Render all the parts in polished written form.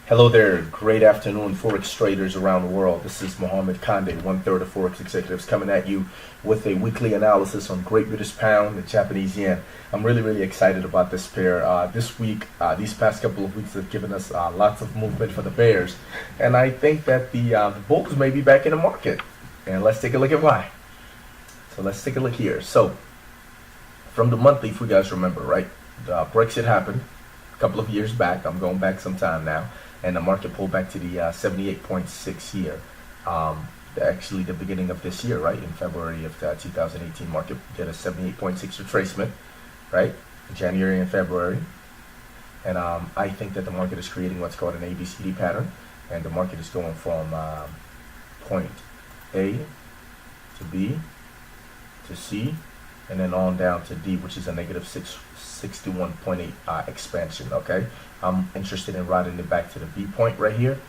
Hello there, great afternoon, Forex traders around the world. This is Mohammed Kande, one-third of Forex executives, coming at you with a weekly analysis on Great British Pound and Japanese Yen. I'm really excited about this pair. This week, these past couple of weeks have given us lots of movement for the bears. And I think that the bulls may be back in the market. And let's take a look at why. So let's take a look here. So, from the monthly, if you guys remember, right? The Brexit happened a couple of years back. I'm going back some time now. And the market pulled back to the 78.6 here. Actually, the beginning of this year, right? In February of 2018, market did a 78.6 retracement, right? January and February. And I think that the market is creating what's called an ABCD pattern. And the market is going from point A to B to C, and then on down to D, which is a negative 61.8 expansion. Okay, I'm interested in riding it back to the B point right here,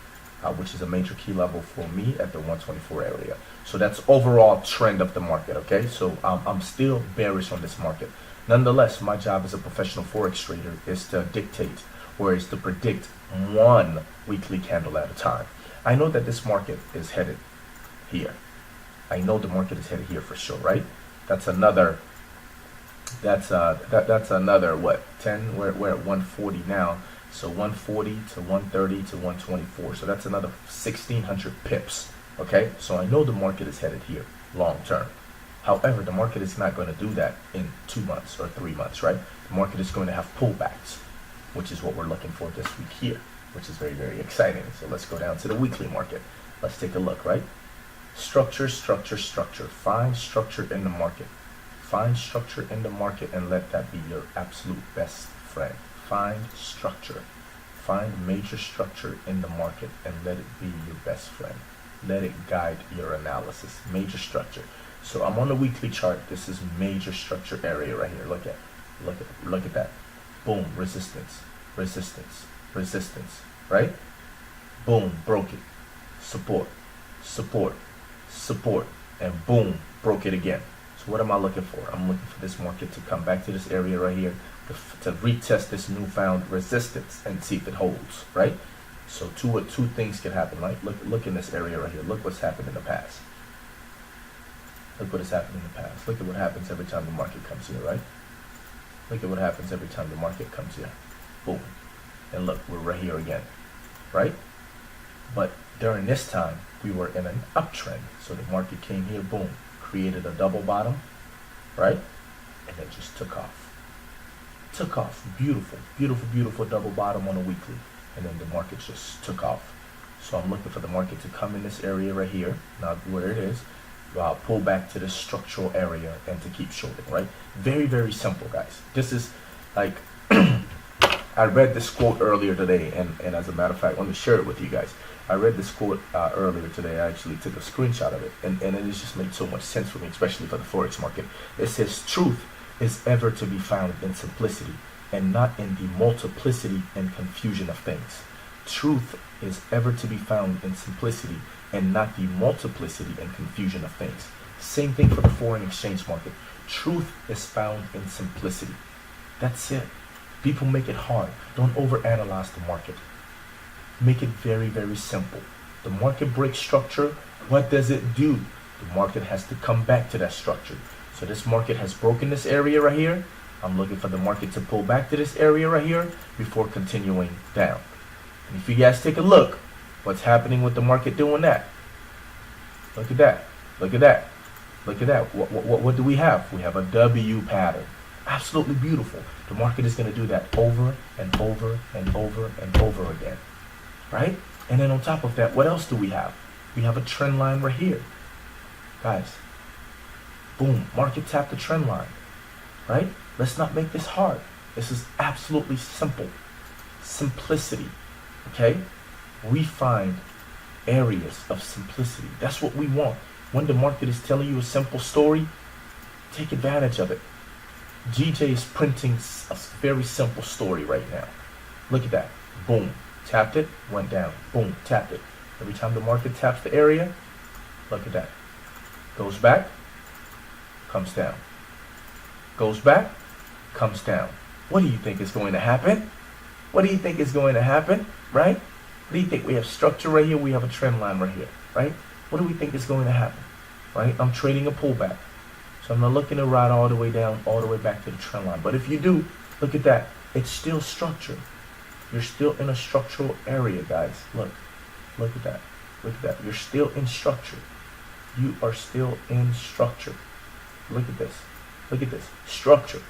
which is a major key level for me at the 124 area. So that's overall trend of the market. Okay, so I'm still bearish on this market. Nonetheless, my job as a professional forex trader is to dictate, or is to predict one weekly candle at a time. I know that this market is headed here. I know the market is headed here for sure, right? That's another what, 10, we're at 140 now, so 140 to 130 to 124, so that's another 1600 pips. Okay, so I know the market is headed here long term. However, the market is not going to do that in 2 months or 3 months, right? The market is going to have pullbacks, which is what we're looking for this week here, which is very exciting. So let's go down to the weekly market. Let's take a look, right? Structure. Find structure in the market. Find structure in the market and let that be your absolute best friend. Find structure. Find major structure in the market and let it be your best friend. Let it guide your analysis. Major structure. So I'm on the weekly chart. This is major structure area right here. Look at that. Boom, resistance, right? Boom, broke it. Support, and boom, broke it again. So what am I looking for? I'm looking for this market to come back to this area right here to retest this newfound resistance and see if it holds, right? So two things can happen, right? Look in this area right here. Look what's happened in the past. Look what has happened in the past. Look at what happens every time the market comes here, right? Look at what happens every time the market comes here. Boom. And look, we're right here again, right? But during this time, we were in an uptrend. So the market came here, boom, created a double bottom, right? And then just took off. Beautiful double bottom on a weekly. And then the market just took off. So I'm looking for the market to come in this area right here, not where it is, pull back to the structural area and to keep shorting, right? Very simple, guys. This is like, I read this quote earlier today, and as a matter of fact, let me share it with you guys. I read this quote earlier today. I actually took a screenshot of it, and it just made so much sense for me, especially for the Forex market. It says, truth is ever to be found in simplicity and not in the multiplicity and confusion of things. Truth is ever to be found in simplicity and not the multiplicity and confusion of things. Same thing for the foreign exchange market. Truth is found in simplicity. That's it. People make it hard. Don't overanalyze the market. Make it very simple. The market breaks structure. What does it do? The market has to come back to that structure. So this market has broken this area right here. I'm looking for the market to pull back to this area right here before continuing down. And if you guys take a look, what's happening with the market doing that? Look at that. What do we have? We have a W pattern. Absolutely beautiful. The market is going to do that over and over again, right? And then on top of that, what else do we have? We have a trend line right here, guys. Boom, market tapped the trend line, right? Let's not make this hard. This is absolutely simple. Simplicity, okay? We find areas of simplicity. That's what we want. When the market is telling you a simple story, take advantage of it. GJ is printing a very simple story right now. Look at that. Boom. Tapped it, went down. Boom. Tapped it. Every time the market taps the area, look at that. Goes back, comes down. Goes back, comes down. What do you think is going to happen? What do you think is going to happen, right? What do you think? We have structure right here. We have a trend line right here, right? What do we think is going to happen, right? I'm trading a pullback. So I'm not looking to ride all the way down, all the way back to the trend line. But if you do, look at that. It's still structure. You're still in a structural area, guys. Look at that. Look at that. You're still in structure. You are still in structure. Look at this. Look at this. Structure.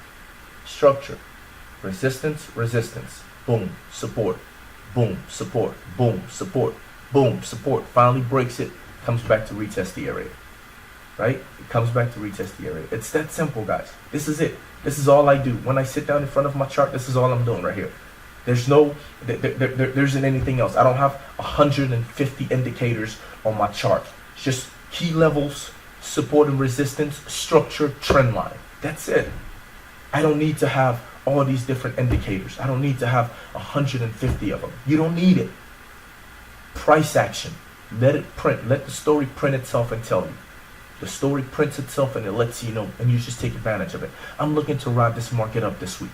Structure. Resistance, resistance. Boom, support. Boom, support. Boom, support. Boom, support. Finally breaks it. Comes back to retest the area. Right? It comes back to retest the area. It's that simple, guys. This is it. This is all I do. When I sit down in front of my chart, this is all I'm doing right here. There's no, there isn't anything else. I don't have 150 indicators on my chart. It's just key levels, support and resistance, structure, trend line. That's it. I don't need to have all these different indicators. I don't need to have 150 of them. You don't need it. Price action. Let it print. Let the story print itself and tell you. The story prints itself and it lets you know, and you just take advantage of it. I'm looking to ride this market up this week.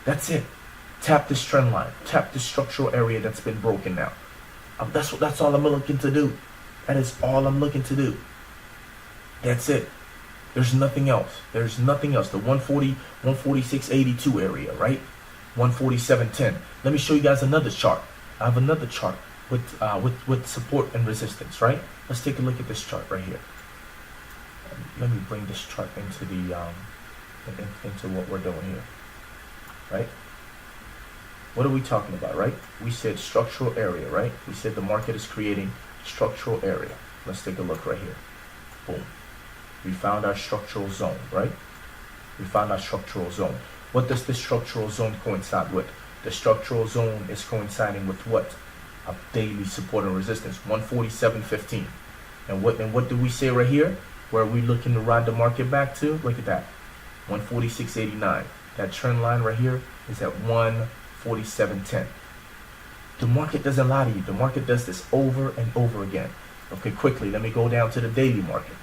That's it. Tap this trend line. Tap this structural area that's been broken now. That's all I'm looking to do. That is all I'm looking to do. That's it. There's nothing else. There's nothing else. The 140, 146.82 area, right? 147.10. Let me show you guys another chart. I have another chart with support and resistance, right? Let's take a look at this chart right here. Let me bring this chart into the into what we're doing here, right? What are we talking about, right? We said structural area, right? We said the market is creating structural area. Let's take a look right here. Boom. We found our structural zone, right? We found our structural zone. What does this structural zone coincide with? The structural zone is coinciding with what? A daily support and resistance, 147.15. And what do we say right here? Where are we looking to ride the market back to? Look at that, 146.89. That trend line right here is at 147.10. The market doesn't lie to you. The market does this over and over again. Okay, quickly, let me go down to the daily market.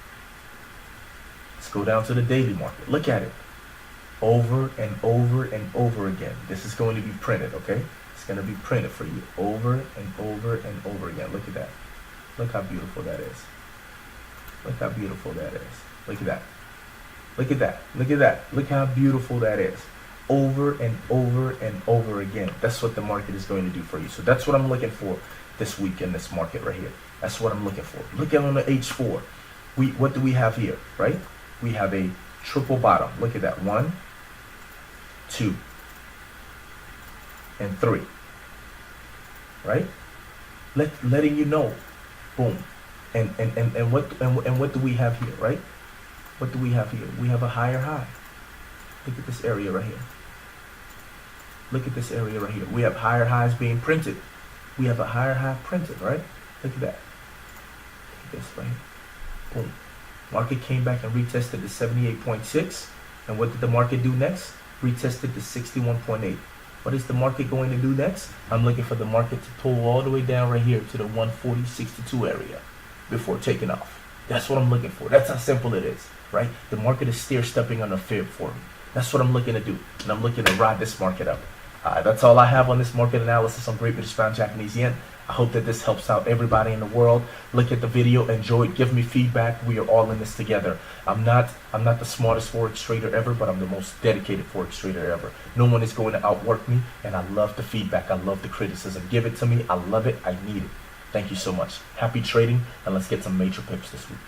Let's go down to the daily market. Look at it. Over and over and over again. This is going to be printed, okay? It's going to be printed for you over and over and over again. Look at that. Look how beautiful that is. Look how beautiful that is. Look at that. Look at that. Look at that. Look how beautiful that is. Over and over and over again. That's what the market is going to do for you. So that's what I'm looking for this week in this market right here. That's what I'm looking for. Look at on the H4. What do we have here, right? We have a triple bottom. Look at that. 1, 2, and 3. Right? Letting you know. Boom. And what do we have here, right? What do we have here? We have a higher high. Look at this area right here. Look at this area right here. We have higher highs being printed. We have a higher high printed, right? Look at that. Look at this right here. Boom. Market came back and retested the 78.6. And what did the market do next? Retested the 61.8. What is the market going to do next? I'm looking for the market to pull all the way down right here to the 140.62 area before taking off. That's what I'm looking for. That's how simple it is, right? The market is stair-stepping on a fib for me. That's what I'm looking to do. And I'm looking to ride this market up. That's all I have on this market analysis on Great British Pound Japanese Yen. I hope that this helps out everybody in the world. Look at the video, enjoy it, give me feedback. We are all in this together. I'm not the smartest Forex trader ever, but I'm the most dedicated Forex trader ever. No one is going to outwork me, and I love the feedback. I love the criticism. Give it to me. I love it. I need it. Thank you so much. Happy trading, and let's get some major pips this week.